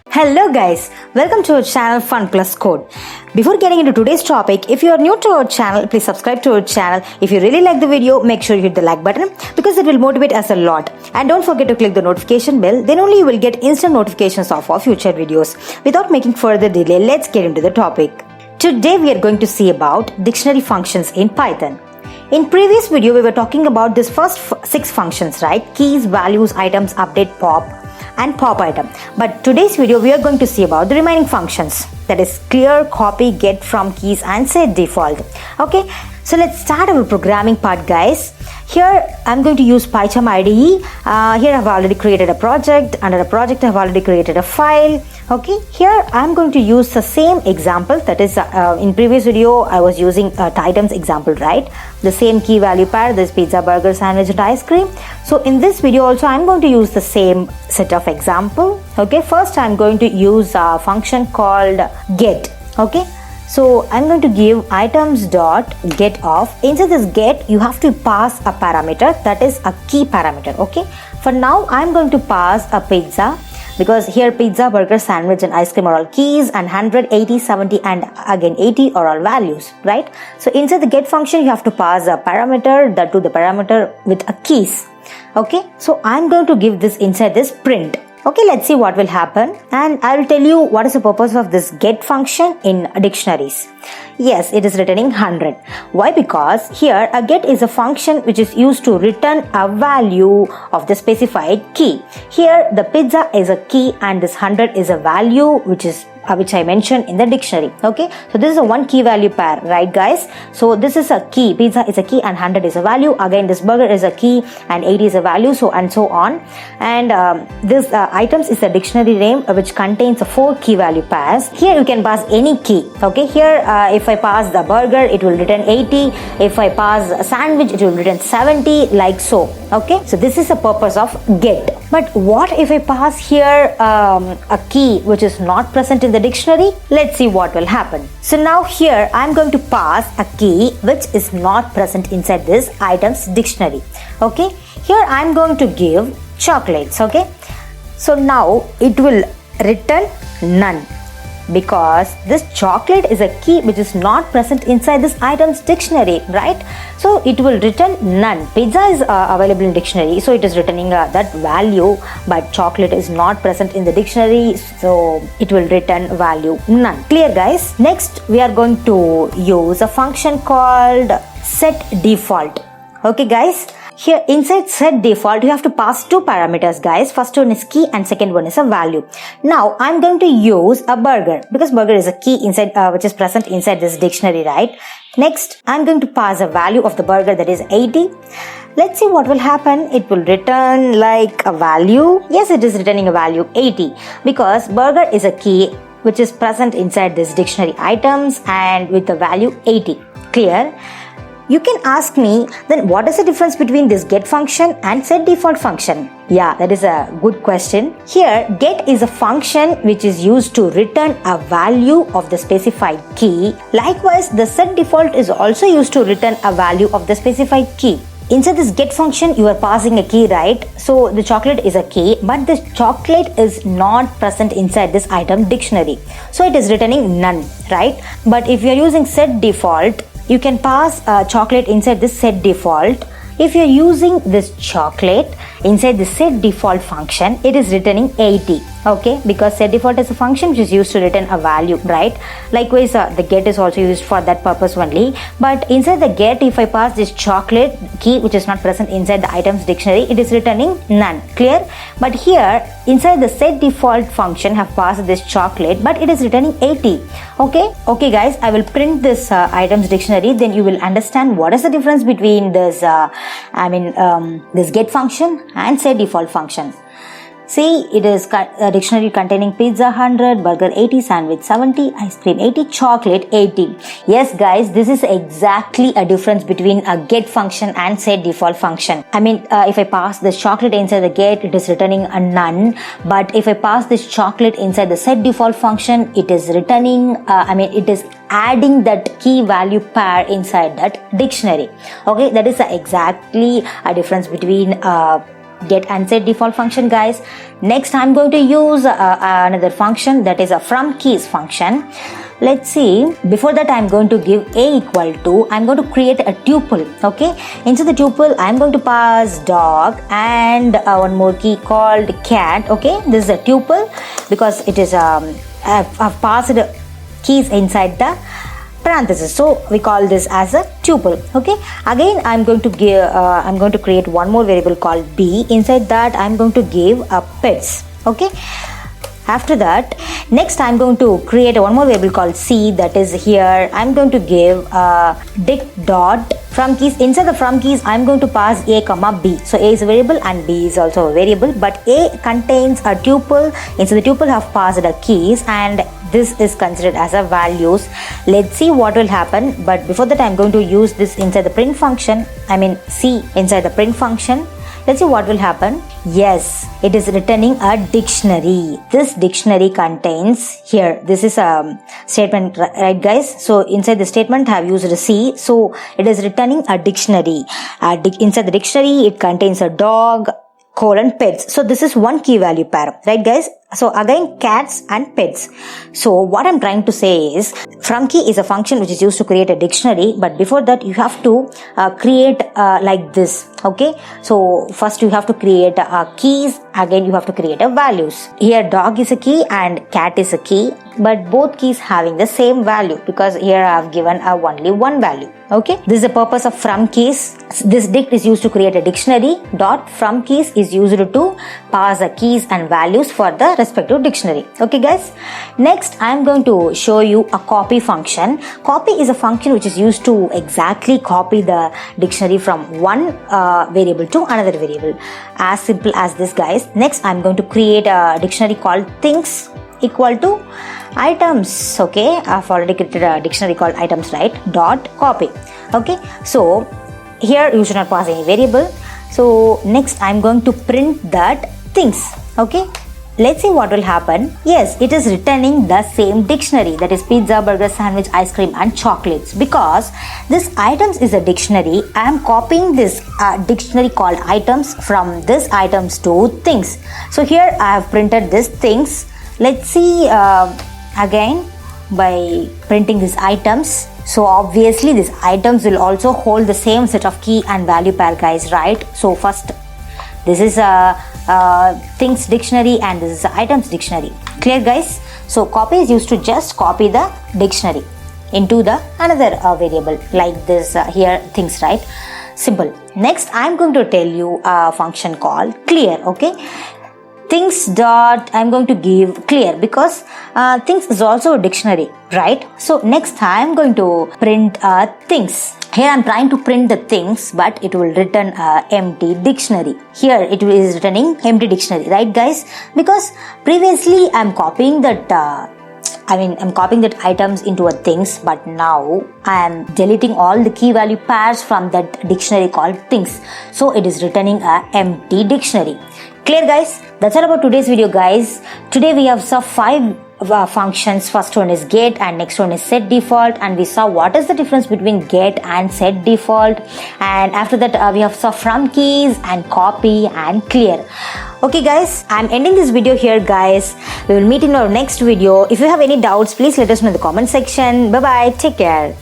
Hello guys, welcome to our channel Fun Plus Code. Before getting into today's topic, if you are new to our channel, please subscribe to our channel. If you really like the video, make sure you hit the like button because it will motivate us a lot. And don't forget to click the notification bell, then only you will get instant notifications of our future videos. Without making further delay, let's get into the topic. Today we are going to see about dictionary functions in Python. In previous video, we were talking about this first 6 functions, right? Keys, values, items, update, pop, and pop item. But today's video we are going to see about the remaining functions, that is clear, copy, get from keys, and set default. Okay, so let's start our programming part, guys. Here I'm going to use PyCharm IDE. Here I've already created a project. Under a project I've already created a file. Okay, here I'm going to use the same example, that is in previous video I was using items example, right? The same key value pair, this pizza, burger, sandwich, and ice cream. So in this video also I'm going to use the same set of example. Okay, first I'm going to use a function called get. Okay, so I'm going to give items dot get of. Inside this get you have to pass a parameter, that is a key parameter. Okay, for now I'm going to pass a pizza, because here pizza, burger, sandwich, and ice cream are all keys, and 100, 80, 70, and again 80 are all values, right? So inside the get function you have to pass a parameter, that to the parameter with a keys. Okay, so I'm going to give this inside this print. Okay, let's see what will happen, and I will tell you what is the purpose of this get function in dictionaries. Yes, it is returning 100. Why? Because here a get is a function which is used to return a value of the specified key. Here the pizza is a key and this 100 is a value which I mentioned in the dictionary. Okay, so this is a one key value pair, right guys? So this is a key, pizza is a key and 100 is a value. Again this burger is a key and 80 is a value, so and so on. And this items is a dictionary name which contains 4 key value pairs. Here you can pass any key. Okay, here if I pass the burger it will return 80. If I pass a sandwich it will return 70, like so. Okay, so this is the purpose of get. But what if I pass here a key which is not present in the dictionary? Let's see what will happen. So now here I'm going to pass a key which is not present inside this items dictionary. Okay, here I'm going to give chocolates. Okay, so now it will return none, because this chocolate is a key which is not present inside this items dictionary, right? So it will return none. Pizza is available in dictionary, so it is returning that value, but chocolate is not present in the dictionary, so it will return value none. Clear guys? Next we are going to use a function called set default. Okay guys, here inside set default you have to pass 2 parameters, guys. First one is key and second one is a value. Now I'm going to use a burger, because burger is a key inside which is present inside this dictionary, right? Next I'm going to pass a value of the burger, that is 80. Let's see what will happen. It will return like a value. Yes, it is returning a value 80, because burger is a key which is present inside this dictionary items and with the value 80. Clear? You can ask me, then what is the difference between this get function and set default function? Yeah, that is a good question. Here, get is a function which is used to return a value of the specified key. Likewise, the set default is also used to return a value of the specified key. Inside this get function, you are passing a key, right? So the chocolate is a key, but this chocolate is not present inside this item dictionary. So it is returning none, right? But if you are using set default, you can pass chocolate inside this set default. If you are using this chocolate inside the set default function, it is returning 80. Okay, because set default is a function which is used to return a value, right? Likewise, the get is also used for that purpose only. But inside the get, if I pass this chocolate key which is not present inside the items dictionary, it is returning none. Clear? But here inside the set default function have passed this chocolate, but it is returning 80. Okay guys, I will print this items dictionary, then you will understand what is the difference between this this get function and set default function. See, it is a dictionary containing pizza 100, burger 80, sandwich 70, ice cream 80, chocolate 80. Yes guys, this is exactly a difference between a get function and set default function. If I pass this chocolate inside the get, it is returning a none. But if I pass this chocolate inside the set default function, it is returning, it is adding that key value pair inside that dictionary. Okay, that is exactly a difference between get and set default function, guys. Next, I'm going to use another function, that is a from keys function. Let's see. Before that, I'm going to give a equal to, I'm going to create a tuple. Okay, into the tuple I'm going to pass dog and one more key called cat. Okay, this is a tuple because it is I've passed keys inside the parenthesis, so we call this as a tuple. Okay, again I'm going to create one more variable called b. Inside that I'm going to give a pets. Okay, after that, next I'm going to create one more variable called c, that is here I'm going to give dict dot from keys. Inside the from keys I'm going to pass a comma b. So a is a variable and b is also a variable, but a contains a tuple. Inside the tuple have passed the keys and this is considered as a values. Let's see what will happen, but before that I'm going to use this inside the print function, c inside the print function. Let's see what will happen. Yes, it is returning a dictionary. This dictionary contains here, this is a statement, right guys? So inside the statement I have used a C, so it is returning a dictionary. Inside the dictionary it contains a dog, pets. So this is one key value pair, right guys? So again, cats and pets. So what I'm trying to say is, from key is a function which is used to create a dictionary, but before that you have to create like this. Okay, so first you have to create keys, again you have to create a values. Here dog is a key and cat is a key, but both keys having the same value because here I have given only one value. Okay, this is the purpose of from keys. This dict is used to create a dictionary. Dot from keys is used to pass the keys and values for the respective dictionary. Okay guys, next I am going to show you a copy function. Copy is a function which is used to exactly copy the dictionary from one variable to another variable. As simple as this, guys. Next I am going to create a dictionary called things equal to items. Okay, I've already created a dictionary called items, right? Dot copy. Okay, so here you should not pass any variable. So next I'm going to print that things. Okay, let's see what will happen. Yes, it is returning the same dictionary, that is pizza, burger, sandwich, ice cream and chocolates. Because this items is a dictionary, I am copying this dictionary called items from this items to things. So here I have printed this things. Let's see again by printing these items. So obviously these items will also hold the same set of key and value pair, guys, right? So first this is a things dictionary and this is a items dictionary. Clear, guys? So copy is used to just copy the dictionary into the another variable like this here things, right? Simple. Next I'm going to tell you a function called clear. Okay, things dot I'm going to give clear because things is also a dictionary, right? So next I'm going to print things. Here I'm trying to print the things, but it will return empty dictionary. Here it is returning empty dictionary, right guys? Because previously I'm copying that I'm copying that items into a things, but now I am deleting all the key value pairs from that dictionary called things. So it is returning a empty dictionary. Clear, guys? That's all about today's video, guys. Today we have saw 5 functions. First one is get and next one is set default, and we saw what is the difference between get and set default, and after that we have saw from keys and copy and clear. Okay guys, I'm ending this video here, guys. We will meet in our next video. If you have any doubts, please let us know in the comment section. Bye bye, take care.